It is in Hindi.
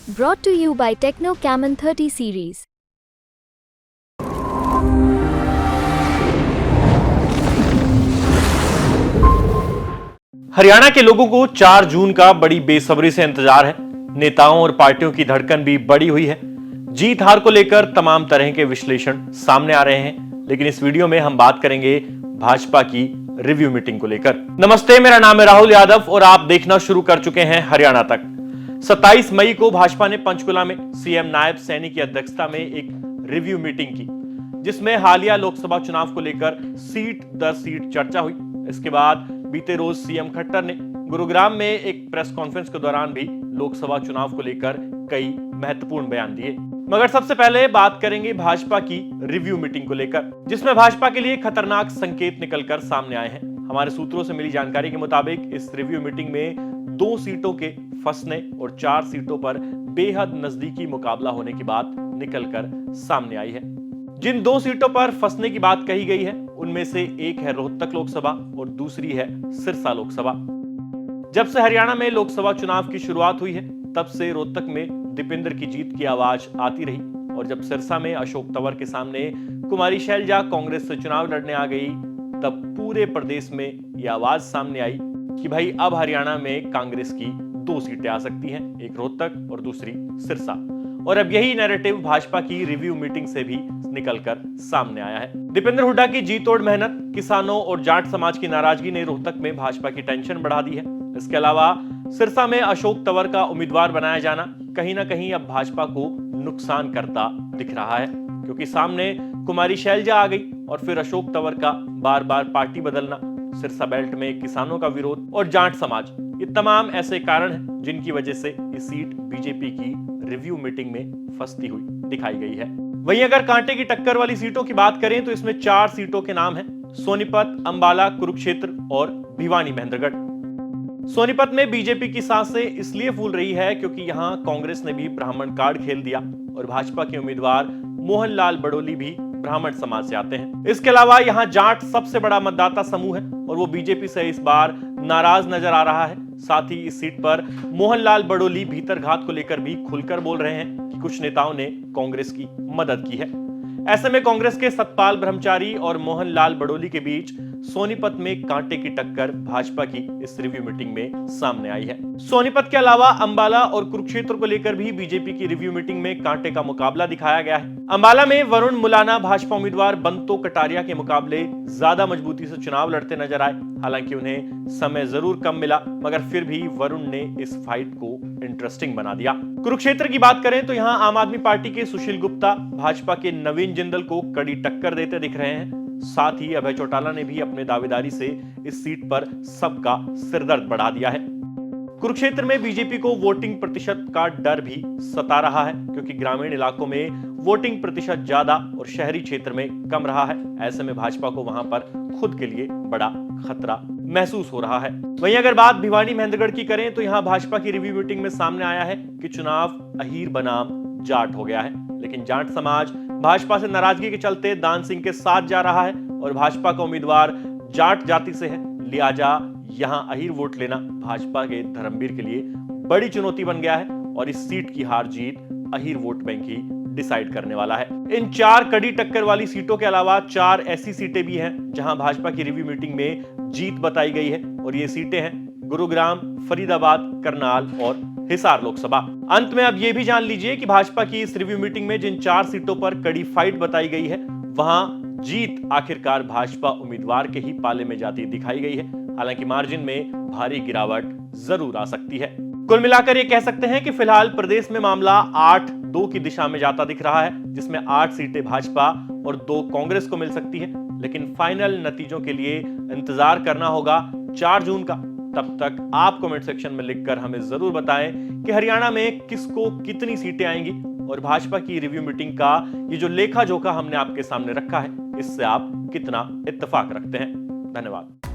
Brought to you by Techno Camon 30 series. Haryana के लोगों को 4 जून का बड़ी बेसब्री से इंतजार है। नेताओं और पार्टियों की धड़कन भी बढ़ी हुई है। जीत हार को लेकर तमाम तरह के विश्लेषण सामने आ रहे हैं, लेकिन इस वीडियो में हम बात करेंगे भाजपा की रिव्यू मीटिंग को लेकर। नमस्ते, मेरा नाम है राहुल यादव और आप देखना शुरू कर चुके हैं हरियाणा तक। 27 मई को भाजपा ने पंचकुला में सीएम नायब सैनी की अध्यक्षता में एक रिव्यू मीटिंग की, जिसमें हालिया लोकसभा चुनाव को लेकर सीट दर सीट चर्चा हुई। इसके बाद बीते रोज सीएम खट्टर ने गुरुग्राम में एक प्रेस कॉन्फ्रेंस के दौरान भी लोकसभा चुनाव को लेकर कई महत्वपूर्ण बयान दिए। मगर सबसे पहले बात करेंगे भाजपा की रिव्यू मीटिंग को लेकर, जिसमें भाजपा के लिए खतरनाक संकेत निकलकर सामने आए हैं। हमारे सूत्रों से मिली जानकारी के मुताबिक इस रिव्यू मीटिंग में 2 सीटों के फंसने और 4 सीटों पर बेहद नजदीकी मुकाबला होने की बात निकलकर सामने आई है। जिन 2 सीटों पर फंसने की बात कही गई है, उनमें से एक है रोहतक लोकसभा और दूसरी है सिरसा लोकसभा। जब से हरियाणा में लोकसभा चुनाव की शुरुआत हुई है, तब से रोहतक में दीपेंद्र की जीत की आवाज आती रही, और जब सिरसा में अशोक तंवर के सामने कुमारी शैलजा कांग्रेस से चुनाव लड़ने आ गई, तब पूरे प्रदेश में यह आवाज सामने आई कि भाई अब हरियाणा में कांग्रेस की 2 सीटें आ सकती हैं, एक रोहतक और दूसरी सिरसा। और अब यही नैरेटिव भाजपा की रिव्यू मीटिंग से भी निकलकर सामने आया है। दीपेंद्र हुड्डा की जी तोड़ मेहनत, किसानों और जाट समाज की नाराजगी ने रोहतक में भाजपा की टेंशन बढ़ा दी है। इसके अलावा सिरसा में अशोक तंवर का उम्मीदवार बनाया जाना कहीं ना कहीं अब भाजपा को नुकसान करता दिख रहा है, क्योंकि सामने कुमारी शैलजा आ गई और फिर अशोक तंवर का बार बार पार्टी बदलना, सिरसा बेल्ट में किसानों का विरोध और जाट समाज, ये तमाम ऐसे कारण हैं जिनकी वजह से ये सीट बीजेपी की रिव्यू मीटिंग में फंसती हुई दिखाई गई है। वहीं अगर कांटे की टक्कर वाली सीटों की बात करें तो इसमें 4 सीटों के नाम हैं: सोनीपत, अंबाला, कुरुक्षेत्र और भिवानी महेंद्रगढ़। सोनीपत में बीजेपी की सांसें इसलिए फूल रही है क्योंकि यहां कांग्रेस ने भी ब्राह्मण कार्ड खेल दिया और भाजपा के उम्मीदवार मोहनलाल बड़ोली भी ब्राह्मण समाज से आते हैं। इसके अलावा यहां जाट सबसे बड़ा मतदाता समूह है और वो बीजेपी से इस बार नाराज नजर आ रहा है। साथ ही इस सीट पर मोहनलाल बड़ोली भीतरघात को लेकर भी खुलकर बोल रहे हैं कि कुछ नेताओं ने कांग्रेस की मदद की है। ऐसे में कांग्रेस के सतपाल ब्रह्मचारी और मोहनलाल बड़ोली के बीच सोनीपत में कांटे की टक्कर भाजपा की इस रिव्यू मीटिंग में सामने आई है। सोनीपत के अलावा अंबाला और कुरुक्षेत्र को लेकर भी बीजेपी की रिव्यू मीटिंग में कांटे का मुकाबला दिखाया गया है। अंबाला में वरुण मुलाना भाजपा उम्मीदवार बंतो कटारिया के मुकाबले ज्यादा मजबूती से चुनाव लड़ते नजर आए। हालांकि उन्हें समय जरूर कम मिला, मगर फिर भी वरुण ने इस फाइट को इंटरेस्टिंग बना दिया। कुरुक्षेत्र की बात करें तो यहां आम आदमी पार्टी के सुशील गुप्ता भाजपा के नवीन जिंदल को कड़ी टक्कर देते दिख रहे हैं। साथ ही अभय चौटाला ने भी अपने दावेदारी से इस सीट पर सबका सिरदर्द बढ़ा दिया है। कुरुक्षेत्र में बीजेपी को वोटिंग प्रतिशत का डर भी सता रहा है, क्योंकि ग्रामीण इलाकों में वोटिंग प्रतिशत ज्यादा और शहरी क्षेत्र में कम रहा है। ऐसे में भाजपा को वहां पर खुद के लिए बड़ा खतरा महसूस हो रहा है। वहीं अगर बात भिवानी महेंद्रगढ़ की करें तो यहां भाजपा की रिव्यू मीटिंग में सामने आया है कि चुनाव अहीर बनाम जाट हो गया है, लेकिन जाट समाज भाजपा से नाराजगी के चलते दान सिंह के साथ जा रहा है और भाजपा का उम्मीदवार जाट जाति से है। लिहाजा यहां अहीर वोट लेना भाजपा के धर्मवीर के लिए बड़ी चुनौती बन गया है और इस सीट की हार जीत अहीर वोट बैंक ही डिसाइड करने वाला है। इन 4 कड़ी टक्कर वाली सीटों के अलावा 4 ऐसी सीटें भी हैं जहां भाजपा की रिव्यू मीटिंग में जीत बताई गई है, और ये सीटें हैं गुरुग्राम, फरीदाबाद, करनाल और हिसार लोकसभा। अंत में अब ये भी जान लीजिए कि भाजपा की इस रिव्यू मीटिंग में जिन 4 सीटों पर कड़ी फाइट बताई गई है, वहां जीत आखिरकार भाजपा उम्मीदवार के ही पाले में जाती दिखाई गई है। हालांकि मार्जिन में भारी गिरावट जरूर आ सकती है। कुल मिलाकर ये कह सकते हैं कि फिलहाल प्रदेश में मामला 8-2 की दिशा में जाता दिख रहा है, जिसमें 8 सीटें भाजपा और 2 कांग्रेस को मिल सकती है। लेकिन फाइनल नतीजों के लिए इंतजार करना होगा 4 जून का। तब तक आप कमेंट सेक्शन में लिखकर हमें जरूर बताएं कि हरियाणा में किसको कितनी सीटें आएंगी, और भाजपा की रिव्यू मीटिंग का ये जो लेखा जोखा हमने आपके सामने रखा है, इससे आप कितना इत्तेफाक रखते हैं। धन्यवाद।